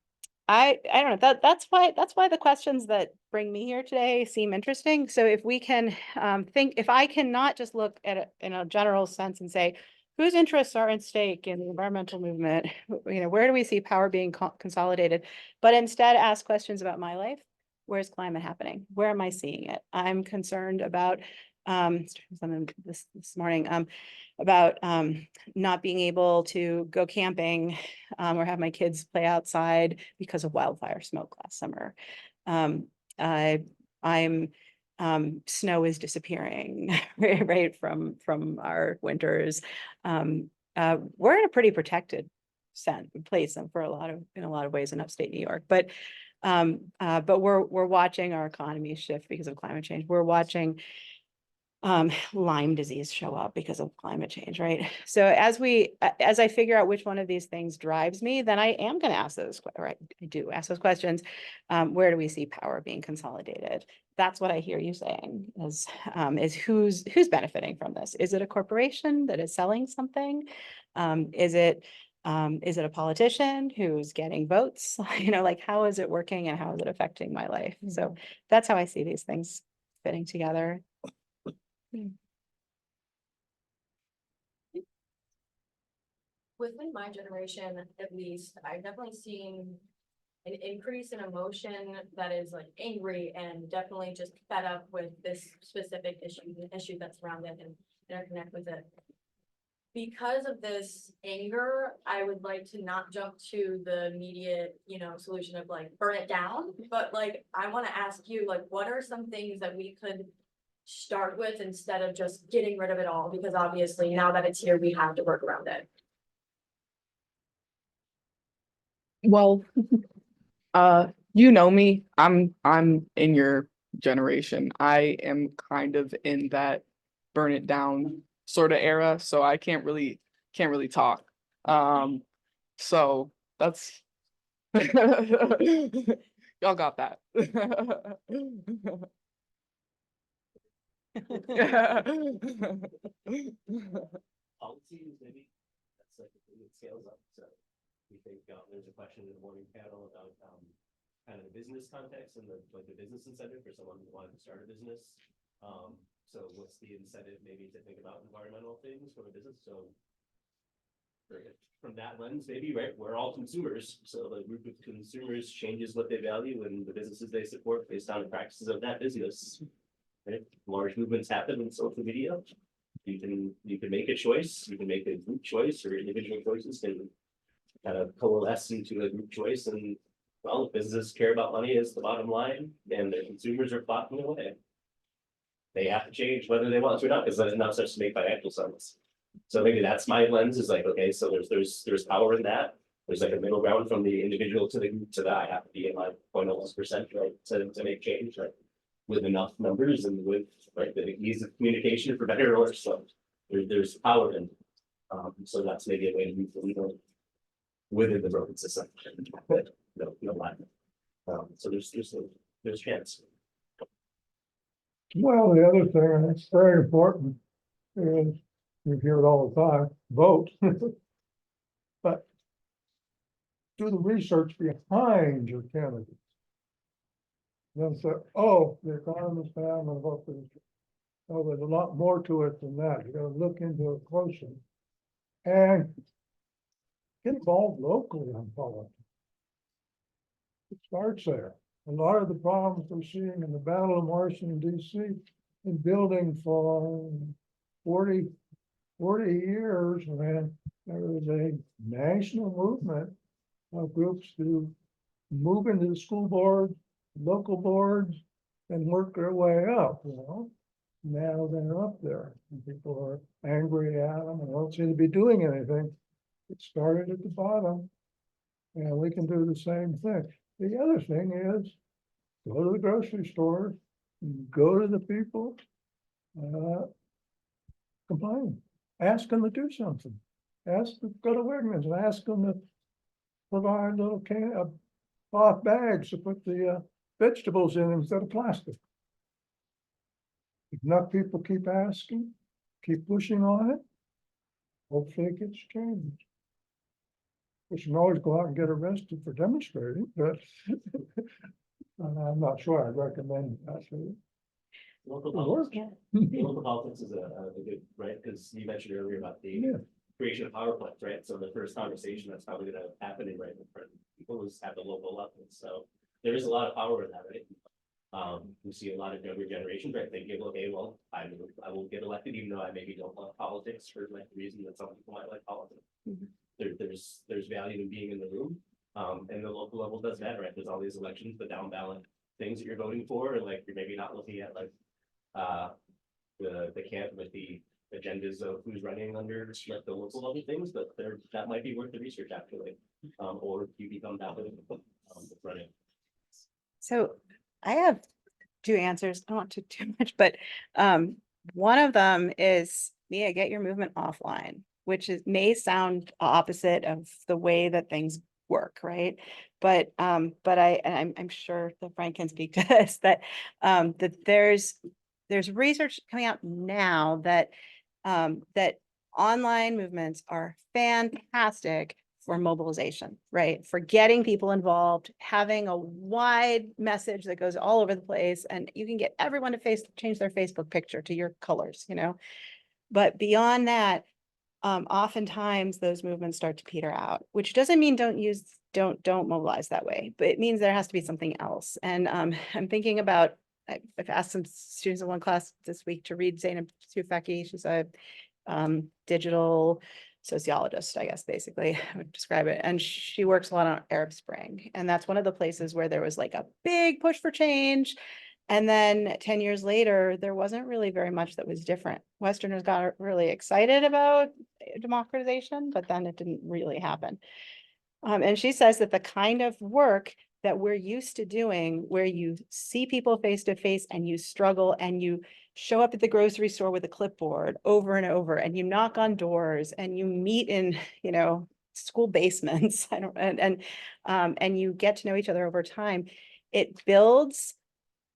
don't know, that's why the questions that bring me here today seem interesting. So if we can if I can not just look at it in a general sense and say, whose interests are at stake in the environmental movement, where do we see power being consolidated, but instead ask questions about my life. Where's climate happening? Where am I seeing it? I'm concerned about something this morning about not being able to go camping or have my kids play outside because of wildfire smoke last summer. Snow is disappearing right from our winters. We're in a pretty protected place and in a lot of ways in upstate New York, but we're watching our economy shift because of climate change. We're watching Lyme disease show up because of climate change, right? So as I figure out which one of these things drives me, then I am going to ask right? I do ask those questions. Where do we see power being consolidated? That's what I hear you saying is who's benefiting from this? Is it a corporation that is selling something? Is it a politician who's getting votes? Like how is it working and how is it affecting my life? So that's how I see these things fitting together. Within my generation, at least, I've definitely seen an increase in emotion that is like angry and definitely just fed up with this specific issue that's around it and interconnect with it. Because of this anger, I would like to not jump to the immediate, solution of like burn it down, but like I want to ask you, like, what are some things that we could start with instead of just getting rid of it all? Because obviously now that it's here, we have to work around it. Well, you know me, I'm in your generation. I am kind of in that burn it down sort of era, so I can't really talk. So that's y'all got that. Policies, maybe, that's like the thing that scales up, so. We think, there's a question in the morning panel about, kind of the business context and the business incentive for someone who wanted to start a business. So what's the incentive maybe to think about environmental things from a business, so. From that lens, maybe, right, we're all consumers, so the group of consumers changes what they value and the businesses they support based on the practices of that business. Right, large movements happen in social media. You can make a choice, you can make a group choice or individual choices can kind of coalesce into a group choice, and well, businesses care about money as the bottom line and their consumers are flocking away. They have to change whether they want to or not, because that now starts to make financial sense. So maybe that's my lens, is like, okay, so there's power in that. There's like a middle ground from the individual to the group to the I have to be in my 0.1%, right, to make change, right, with enough numbers and with, right, the ease of communication for better or worse. So there's power in. So that's maybe a way to move the needle within the broken system. No lie. So there's chance. Well, the other thing, and it's very important, is you hear it all the time, vote. But do the research behind your candidates. Then say, oh, the economist bad, I'm gonna vote for this. Oh, there's a lot more to it than that. You gotta look into it closer. And get involved locally on politics. It starts there. A lot of the problems we're seeing in the Battle of Washington, D.C. in building for 40 years, when there was a national movement of groups to move into the school board, local boards, and work their way up, Now they're up there, and people are angry at them and don't seem to be doing anything. It started at the bottom, and we can do the same thing. The other thing is, go to the grocery store, go to the people, complain, ask them to do something. Go to Wegmans and ask them to provide little cloth bags to put the vegetables in instead of plastic. If enough people keep asking, keep pushing on it, hopefully it gets changed. We can always go out and get arrested for demonstrating, but I'm not sure I'd recommend that. Local politics is a good, right, because you mentioned earlier about the creation of power plants, right? So the first conversation that's probably gonna happen in right in front of people is at the local level. So there is a lot of power in that, right? We see a lot of younger generations, right? They give, okay, well, I will get elected, even though I maybe don't love politics for like the reason that some people might like politics. There's value in being in the room. And the local level does that, right? There's all these elections, the down ballot things that you're voting for, and like you're maybe not looking at like the camp with the agendas of who's running under like the local level things, but that might be worth the research actually. Or you become ballot running. So I have two answers. I don't want to too much, but One of them is, Mia, get your movement offline, which is, may sound opposite of the way that things work, right? But I'm sure that Frank can speak to this, that there's research coming out now that online movements are fantastic for mobilization, right? For getting people involved, having a wide message that goes all over the place, and you can get everyone to change their Facebook picture to your colors, you know? But beyond that, oftentimes those movements start to peter out, which doesn't mean don't mobilize that way, but it means there has to be something else. And I'm thinking about, I've asked some students in one class this week to read Zainab Tufekci. She's a digital sociologist, I guess, basically, I would describe it. And she works a lot on Arab Spring. And that's one of the places where there was like a big push for change. And then 10 years later, there wasn't really very much that was different. Westerners got really excited about democratization, but then it didn't really happen. And she says that the kind of work that we're used to doing, where you see people face to face and you struggle and you show up at the grocery store with a clipboard over and over, and you knock on doors and you meet in, you know, school basements, and you get to know each other over time, it builds,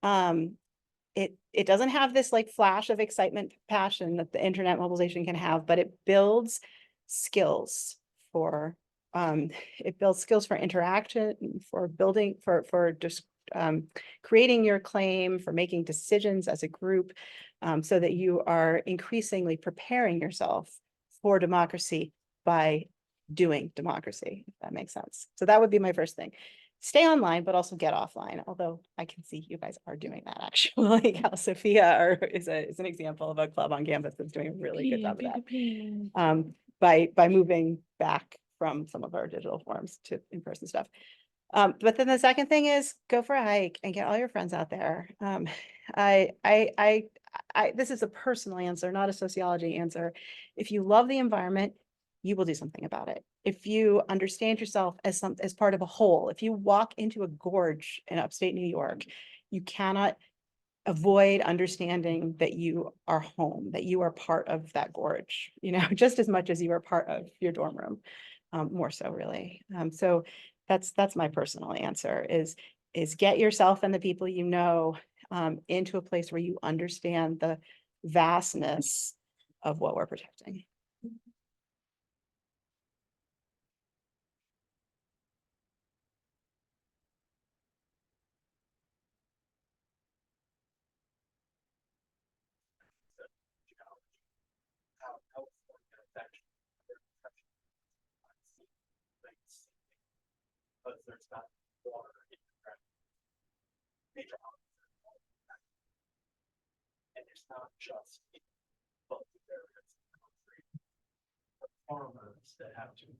it doesn't have this like flash of excitement, passion that the internet mobilization can have, but it builds skills for interaction, for building, for just creating your claim, for making decisions as a group, so that you are increasingly preparing yourself for democracy by doing democracy, if that makes sense. So that would be my first thing. Stay online, but also get offline. Although I can see you guys are doing that actually. Cal Sophia is an example of a club on campus that's doing a really good job of that. By moving back from some of our digital forms to in-person stuff. But then the second thing is go for a hike and get all your friends out there. This is a personal answer, not a sociology answer. If you love the environment, you will do something about it. If you understand yourself as part of a whole, if you walk into a gorge in upstate New York, you cannot avoid understanding that you are home, that you are part of that gorge, you know, just as much as you are part of your dorm room, more so really. So that's my personal answer is get yourself and the people you know into a place where you understand the vastness of what we're protecting. But there's not water in the ground. Major and it's not just both areas of the country, but farmers that have to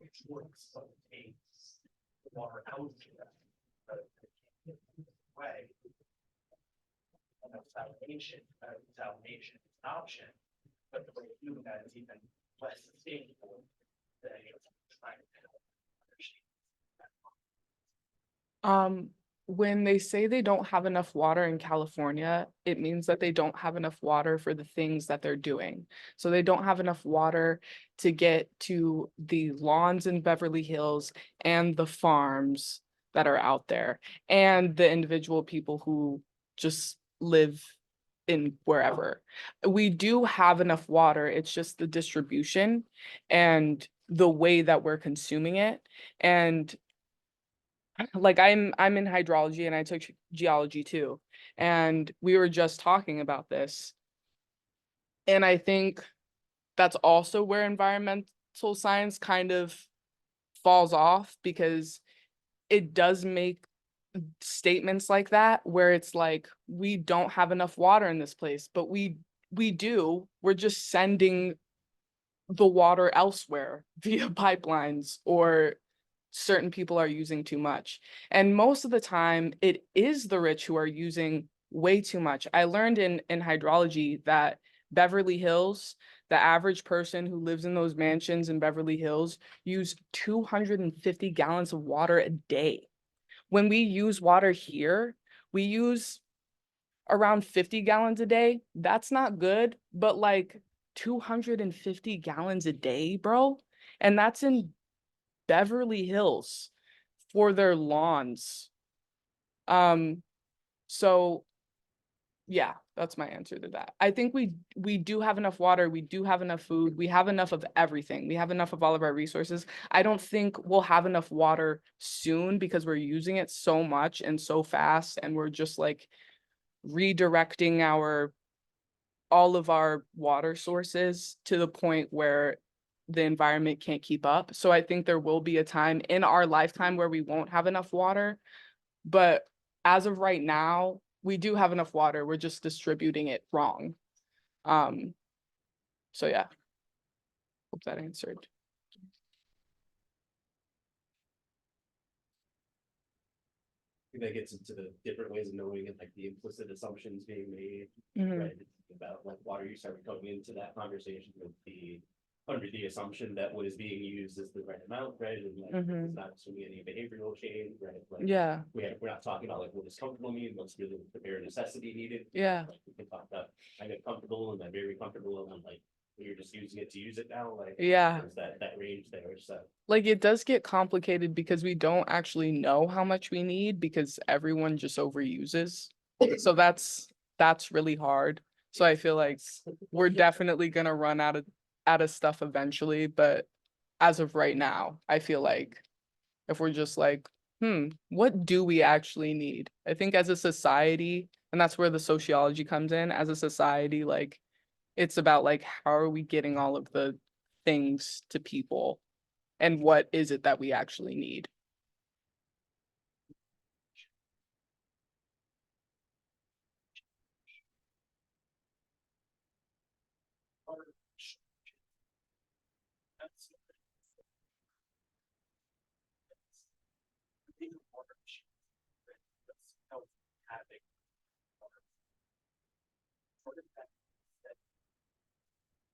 export some takes the water out of that, but they can't get it away. And desalination is an option, but the way of doing that is even less sustainable than trying to When they say they don't have enough water in California, it means that they don't have enough water for the things that they're doing. So they don't have enough water to get to the lawns in Beverly Hills and the farms that are out there and the individual people who just live in wherever. We do have enough water. It's just the distribution and the way that we're consuming it. And like I'm in hydrology and I took geology too. And we were just talking about this. And I think that's also where environmental science kind of falls off, because it does make statements like that where it's like, we don't have enough water in this place, but we do. We're just sending the water elsewhere via pipelines, or certain people are using too much. And most of the time it is the rich who are using way too much. I learned in hydrology that Beverly Hills, the average person who lives in those mansions in Beverly Hills use 250 gallons of water a day. When we use water here, we use around 50 gallons a day, that's not good, but like 250 gallons a day, bro. And that's in Beverly Hills for their lawns. So yeah, that's my answer to that. I think we do have enough water, we do have enough food, we have enough of everything. We have enough of all of our resources. I don't think we'll have enough water soon because we're using it so much and so fast, and we're just like redirecting all of our water sources to the point where the environment can't keep up. So I think there will be a time in our lifetime where we won't have enough water. But as of right now, we do have enough water. We're just distributing it wrong. So yeah. Hope that answered. I think that gets into the different ways of knowing it, like the implicit assumptions being made, Mhm. right? About like water use, are we coming into that conversation with under the assumption that what is being used is the right amount, right? And like, Mhm. it's not assuming any behavioral change, right? Like, Yeah, we're not talking about like what does comfortable mean, what's really the bare necessity needed. yeah. Like, we can talk about, I get comfortable and I'm very comfortable and I'm like, you're just using it to use it now, like. Yeah. There's that range there, so. Like it does get complicated because we don't actually know how much we need because everyone just overuses. So that's really hard. So I feel like we're definitely gonna run out of stuff eventually, but as of right now, I feel like if we're just like, what do we actually need? I think as a society, and that's where the sociology comes in, as a society, like it's about like how are we getting all of the things to people and what is it that we actually need?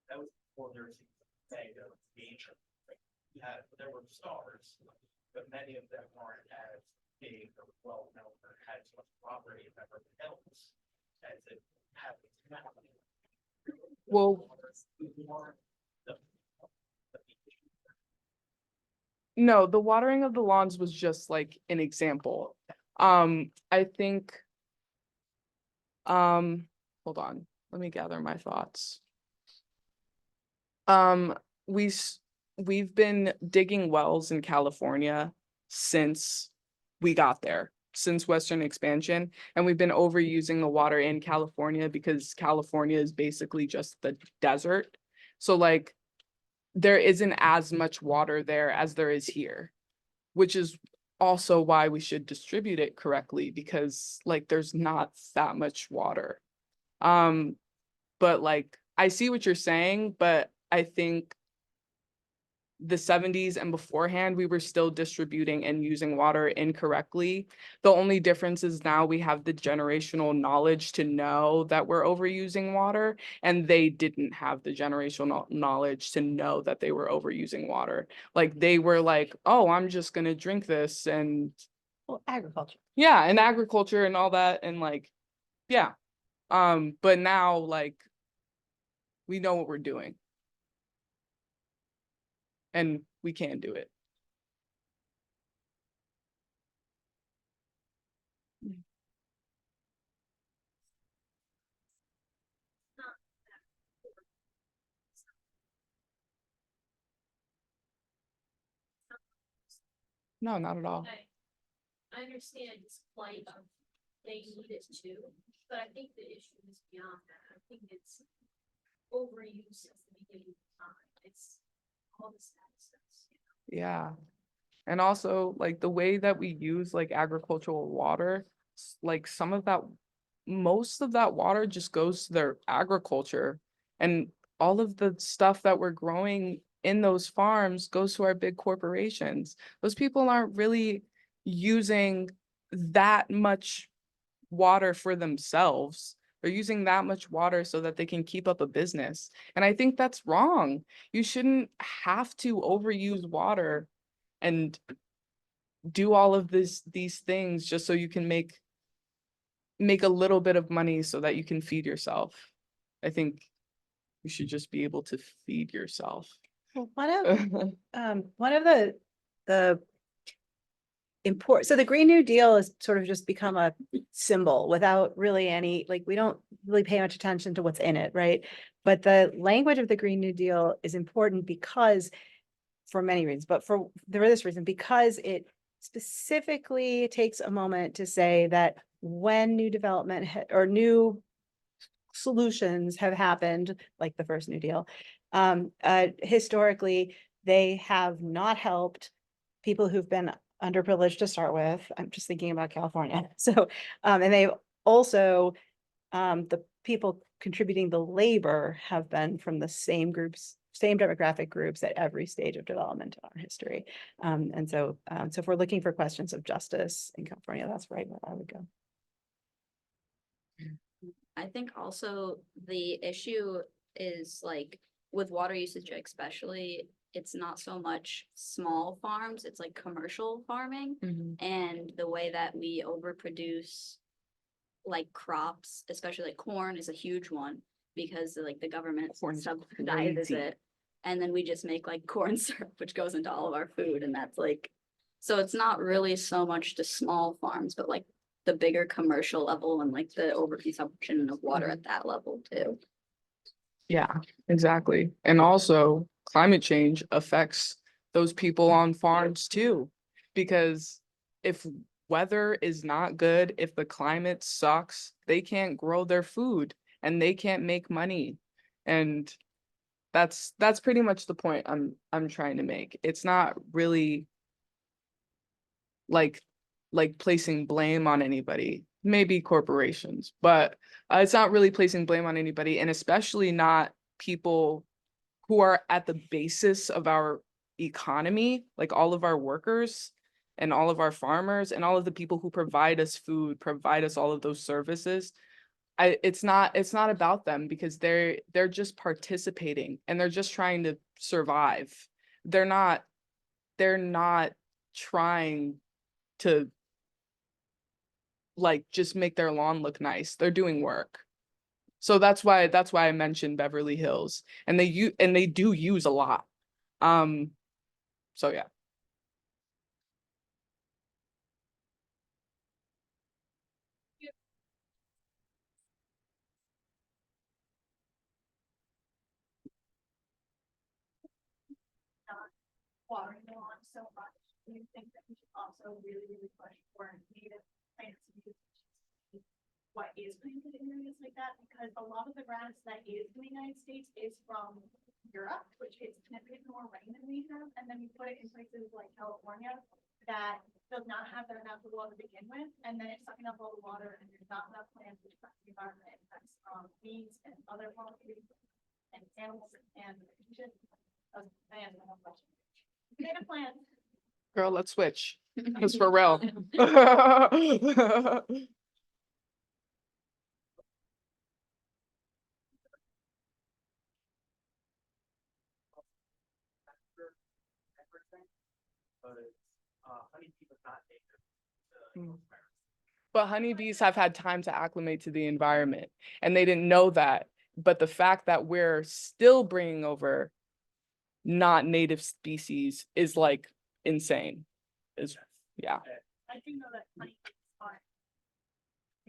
That was before there was saying there was nature. There were stars, but many of them weren't as big or well known or had as much property as everything else as it happens now. Well, no, the watering of the lawns was just like an example. I think, hold on, let me gather my thoughts. Um, we s- we've been digging wells in California since we got there, since Western expansion, and we've been overusing the water in California because California is basically just the desert. So like there isn't as much water there as there is here, which is also why we should distribute it correctly because like there's not that much water. Um, but like I see what you're saying, but I think the 70s and beforehand, we were still distributing and using water incorrectly. The only difference is now we have the generational knowledge to know that we're overusing water, and they didn't have the generational knowledge to know that they were overusing water. Like they were like, oh, I'm just gonna drink this and Well, agriculture. yeah, and agriculture and all that and like, yeah. But now like we know what we're doing and we can do it. No, not at all. I understand this plight of they need it too, but I think the issue is beyond that. I think it's overuse since the beginning of time. It's all this nonsense. Yeah. And also like the way that we use like agricultural water, like some of that, most of that water just goes to their agriculture, and all of the stuff that we're growing in those farms goes to our big corporations. Those people aren't really using that much water for themselves. They're using that much water so that they can keep up a business. And I think that's wrong. You shouldn't have to overuse water and do all of these things just so you can make make a little bit of money so that you can feed yourself. I think you should just be able to feed yourself. Well, one of the important, so the Green New Deal has sort of just become a symbol without really any, like, we don't really pay much attention to what's in it, right? But the language of the Green New Deal is important because, for many reasons, but for this reason, because it specifically takes a moment to say that when new development or new solutions have happened, like the first New Deal, historically, they have not helped people who've been underprivileged to start with. I'm just thinking about California. So, and they've also, the people contributing the labor have been from the same groups, same demographic groups at every stage of development in our history. And so if we're looking for questions of justice in California, that's right where I would go. I think also the issue is like with water usage especially, it's not so much small farms, it's like commercial farming. And the way that we overproduce like crops, especially like corn is a huge one because like the government Corn's subsidizes crazy. it. And then we just make like corn syrup, which goes into all of our food. And that's like, so it's not really so much the small farms, but like the bigger commercial level and like the overconsumption of water at that level too. Yeah, exactly. And also climate change affects those people on farms too. Because if weather is not good, if the climate sucks, they can't grow their food and they can't make money. And that's pretty much the point I'm trying to make. It's not really like placing blame on anybody, maybe corporations, but it's not really placing blame on anybody, and especially not people who are at the basis of our economy, like all of our workers and all of our farmers and all of the people who provide us food, provide us all of those services. It's not about them because they're just participating and they're just trying to survive. They're not trying to like just make their lawn look nice. They're doing work. So that's why I mentioned Beverly Hills, and they do use a lot. So yeah. Watering the lawn so much. Do you think that we should also really push for native plants to be what is planted in areas like that? Because a lot of the grass that is in the United States is from Europe, which is typically more rain than we have, and then we put it in places like California that does not have that enough water to begin with, and then it's sucking up all the water, and there's not enough plants, which affects the environment, affects weeds and other molecules and animals and fish. And native plants. Girl, let's switch. Because for real. But honeybee was not native to Mm. North America. But honeybees have had time to acclimate to the environment, and they didn't know that. But the fact that we're still bringing over not native species is like insane. Is yeah. I do know that honeybees are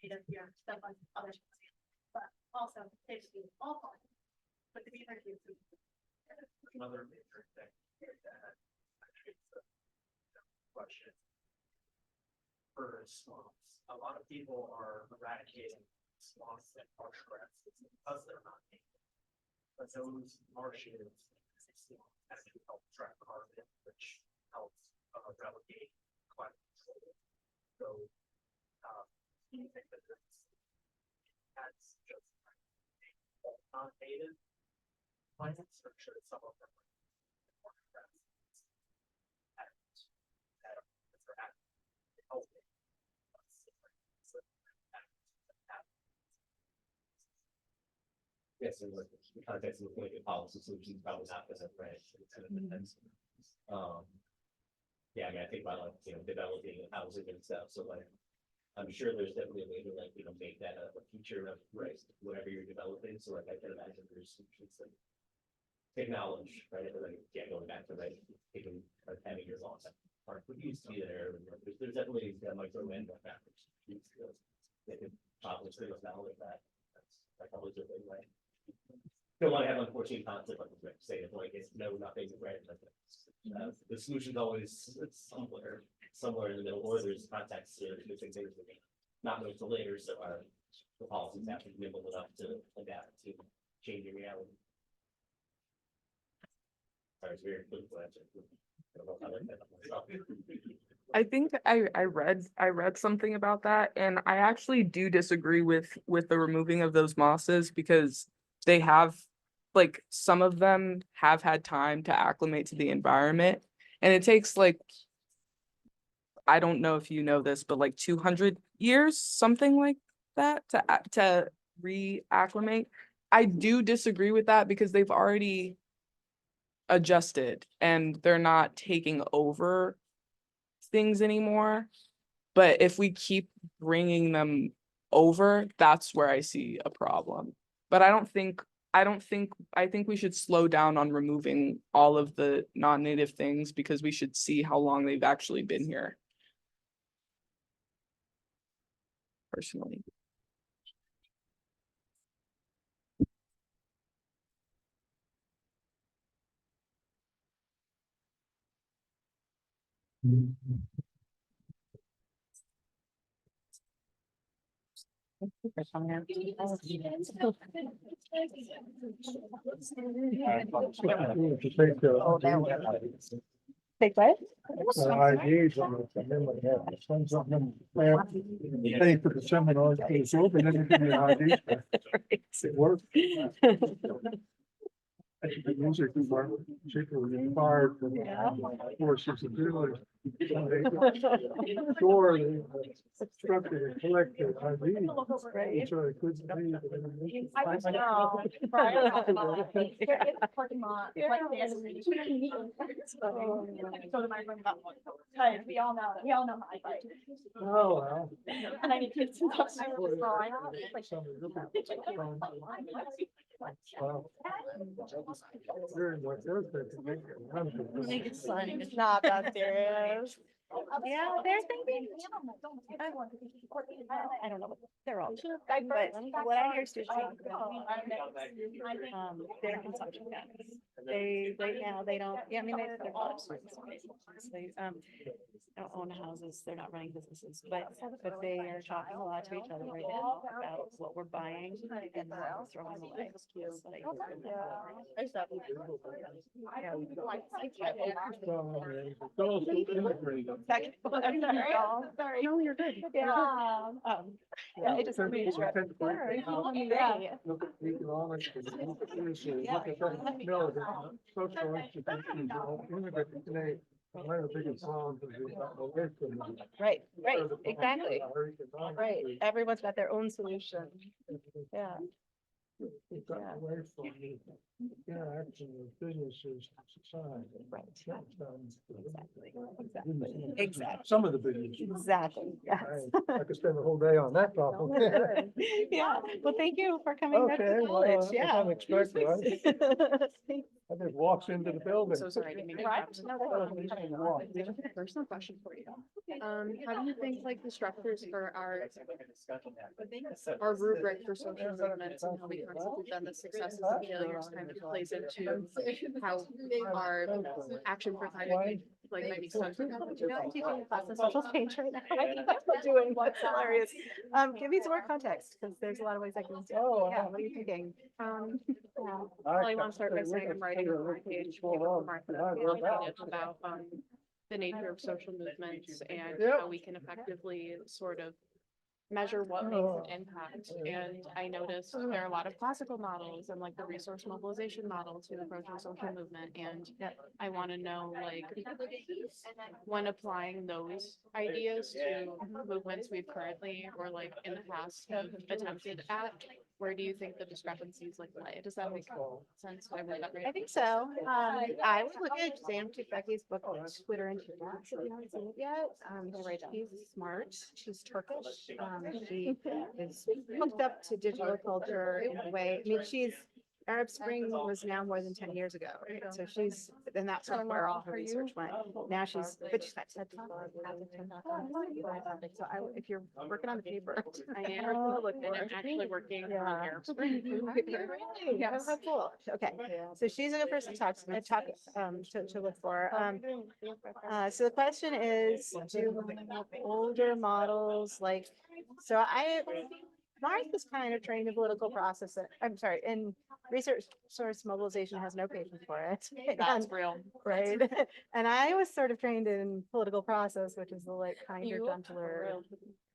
native here, stuff on other species, but also they just use all pollen. But the bees are used to. Another major thing that actually is a question for swamps. A lot of people are eradicating swamps and marsh grasses because they're not native. But those marshes actually help trap carbon, which helps relegate climate control. So, do you think that that's just non-native plants, or should some of them more aggressive? Yes, in the context of looking at policy solutions, probably not as a right. It kind of depends. Yeah, I mean, I think about like, developing housing and stuff, so like, I'm sure there's definitely a way to like, make that a feature of, right, whatever you're developing, so like I can imagine there's it's like. Take knowledge, right, like, yeah, going back to like, taking, like, having your laws, part would used to be there, and there's definitely, micro and factors. They can probably still now with that, that's always a big way. Don't want to have unforeseen conflict, like, say, if like, it's no, nothing, right, like, the solution's always somewhere in the middle, or there's context to missing things that not wait till later, so the policies have to be nimble enough to adapt to changing reality. Sorry, it's very political answer. I don't know if I like that. I think I read something about that, and I actually do disagree with the removing of those mosses, because they have, like, some of them have had time to acclimate to the environment, and it takes, like, I don't know if you know this, but like 200 years, something like that, to reacclimate. I do disagree with that, because they've already adjusted and they're not taking over things anymore. But if we keep bringing them over, that's where I see a problem. But I think we should slow down on removing all of the non-native things, because we should see how long they've actually been here. Personally. Take what? IDs on it, and then we have to send something, pay for the seminar, it's over, and then you give me IDs back. It works. Music department, particularly required for forces to do it. Sure, they instructed and collected IDs. It's really good to be. I know. Parking lot. Go to my room about one. We all know my bike. Oh, well. And I need kids to watch my room. It's funny. It's not that serious. Yeah, they're thinking. I don't know, what they're all, but what I hear students talk about, their consumption habits. Right now, they don't, yeah, I mean, they're not, they, don't own houses, they're not running businesses, but they are talking a lot to each other right now about what we're buying and what we're throwing away. Sorry. No, you're good. Yeah. Yeah, it just made sure. Look at the economics, look at that, no, the social institutions are all integrated today. One of the biggest problems is we've gotten away from them. Right, exactly. Right, everyone's got their own solution. Yeah. We've gotten away from the interaction with businesses and society. Right. Exactly. Exactly. Some of the businesses. Exactly, yes. I could spend the whole day on that topic. Yeah, well, thank you for coming back Okay, to well, college, it's yeah. unexpected. I just walked into the building. So sorry to make you Right? personal question for you. How do you think like the structures for our rubric for social movements and how we constitute them, the successes and failures kind of plays into how our action for climate like might be structured? You know, I'm teaching a class in social change right now. I think that's what I'm doing, what's hilarious. Give me some more context, because there's a lot of ways I can. Oh, Yeah, what are you thinking? I want to start by saying I'm writing a page for Martha about the nature of social movements and how we can effectively sort of measure what makes an impact. And I noticed there are a lot of classical models and like the resource mobilization model to approaching social movement. And I want to know, like, when applying those ideas to movements we've currently or like in the past have attempted at, where do you think the discrepancies like lay? Does that make sense? Did I read that right? I think so. I was looking at Sam Tufekci's book on Twitter and Twitter. So we haven't seen it yet. She's smart. She's Turkish. She is hooked up to digital culture in a way. I mean, Arab Spring was now more than 10 years ago, right? So then that's sort of where all her research went. Now but she's got TED Talk. So if you're working on the paper, I am Actually working on Yeah. Arab Spring. Yeah, how cool. Okay, so she's a good person to to look for. So the question is, do older models Mark is kind of trained in political process. I'm sorry, in research source mobilization has no patience for it. That's real. Right. And I was sort of trained in political process, which is the like kinder, gentler,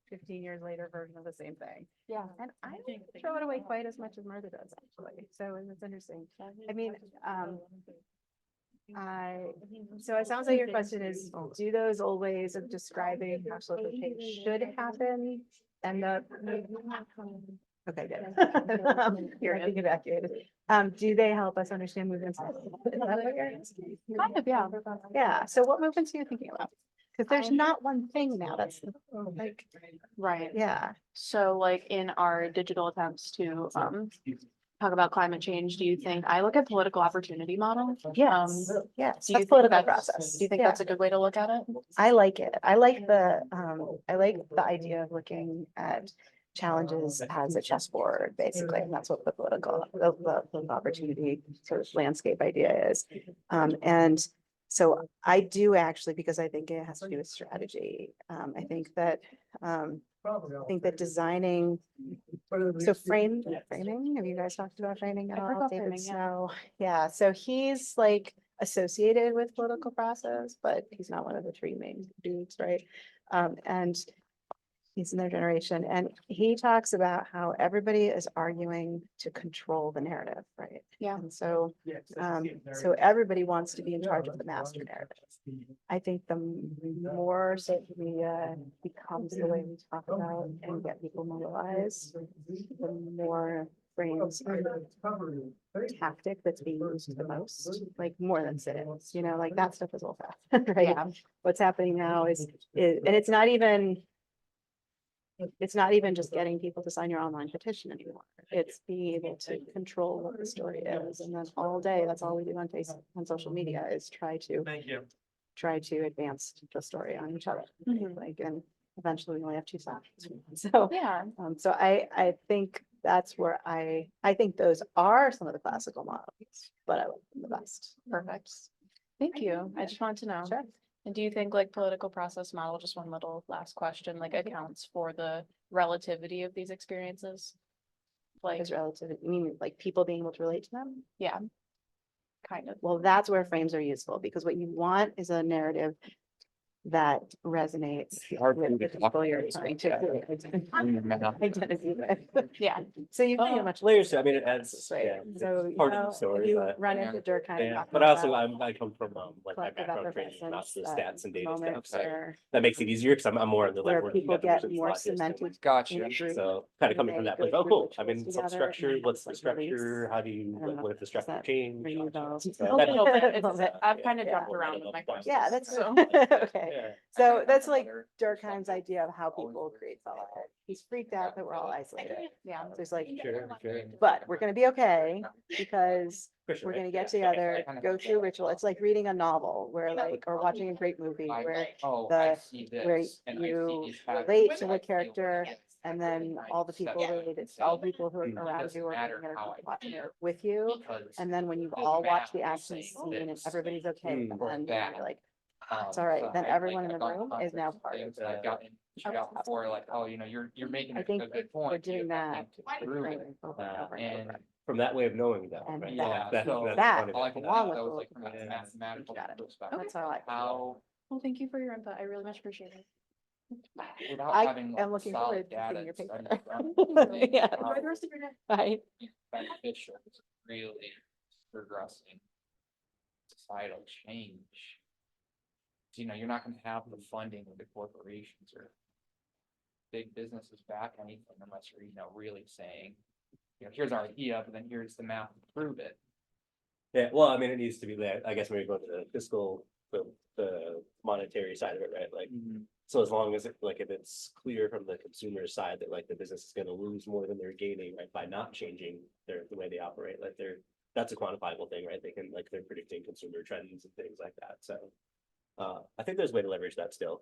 15 years later version of the same thing. Yeah. And I don't throw it away quite as much as Martha does, actually. So it's interesting. I mean, so it sounds like your question is, do those old ways of describing how social change should happen end up? Okay, good. You're being evacuated. Do they help us understand movements? Kind of, yeah. Yeah, so what movements are you thinking about? Because there's not one thing now, that's like, Right. yeah. So like in our digital attempts to talk about climate change, do you think, I look at political opportunity model? Yes, yes, Do you that's think political that's- process. Do you think Yeah. that's a good way to look at it? I like it. I like the idea of looking at challenges as a chessboard, basically, and that's what the political opportunity sort of landscape idea is. And so I do actually, because I think it has to do with strategy. I think that designing, so framing, have you guys talked about framing at I've heard all? about David framing, yeah. Snow, yeah, so he's like associated with political process, but he's not one of the three main dudes, right? And he's in their generation, and he talks about how everybody is arguing to control the narrative, right? Yeah. And so everybody wants to be in charge of the master narrative. I think the more social media becomes the way we talk about and get people mobilized, the more frames are the tactic that's being used the most, like more than sit-ins, like that stuff is old fashioned, right? Yeah. What's happening now is, and it's not even just getting people to sign your online petition anymore. It's being able to control what the story is. And then all day, that's all we do on Facebook, on social media, is try to advance the story on each other. Mhm. Like, and eventually we only have two sides. So, Yeah. so I think that's where I think those are some of the classical models, but I like them the best. Perfect. Thank you. I just wanted to know. Sure. And do you think like political process model, just one little last question, like accounts for the relativity of these experiences? Like, Is relative, you mean like people being able to relate to them? yeah. Kind of. Well, that's where frames are useful, because what you want is a narrative that resonates Hard for with you the to talk people you're about trying this, to yeah. create identity with. Yeah. So you pretty much. Layers, I mean, it adds, Right, yeah, so it's part of the if story, you but. run into Durkheim. Yeah, talking but also about I come from like my collective background training, not effervescence, the that stats and data moment stuff. So where- that makes it easier because I'm more in the where like. people get more cemented. Gotcha. in a group, So kind of coming from and that they place, go oh, through cool. I rituals mean, some together, structure, and what's the it's like release. structure? How do you, I don't know, what if the does structure that change? ring any bells? So A little bit. A little bit. I've kind of Yeah. jumped around with my questions. Yeah, that's so. okay. Yeah. So that's like Durkheim's idea of how people create solitude. He's freaked out that we're all isolated. Yeah. So he's like, Sure, sure. but we're gonna be okay because For sure. we're gonna get together, go through ritual. It's like reading a novel where like, or watching a great movie where where you relate to the character, and then all the people related, all the people who are around you are with you. And then when you all watch the action scene and everybody's okay, and then you're like, it's all right, then everyone in the room is now part of it. Before, like, oh, you're making I a think good point. we're doing that. Through over it. and over and over and And over. From that way of knowing that. And right? yeah, That's so funny. that, I like along that with was like the- from a mathematical Got it. perspective. That's how I. How, Well, thank you for your input. I really much appreciate it. without I having am like looking solid forward to data seeing your and paper. studies done, Yeah. how Enjoy the rest of your day. Bye. beneficial is really progressing societal change. You're not gonna have the funding of the corporations or big businesses back anything unless you're, really saying, you know, here's our idea, but then here's the math to prove it. Yeah, well, I mean, it needs to be there, I guess when we go to the fiscal, the monetary side of it, right, like. So as long as it, like, if it's clear from the consumer side that like the business is gonna lose more than they're gaining, right, by not changing the way they operate, like that's a quantifiable thing, right? They can, like, they're predicting consumer trends and things like that, so. I think there's a way to leverage that still.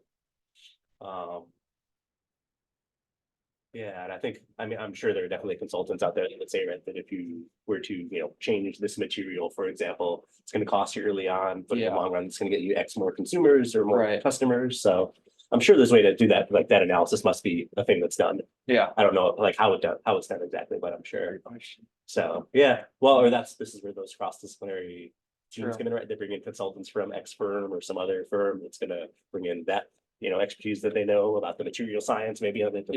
Yeah, and I think, I mean, I'm sure there are definitely consultants out there that would say, right, that if you were to, you know, change this material, for example, it's gonna cost you early on, but in the Yeah. long run, it's gonna get you X more consumers or more Right. customers, so. I'm sure there's a way to do that, like that analysis must be a thing that's done. Yeah. I don't know, like how it's done exactly, but I'm sure. So, yeah, well, or this is where those cross-disciplinary teams True. gonna, right, they bring in consultants from X firm or some other firm that's gonna bring in that, you know, expertise that they know about the material science, maybe of it.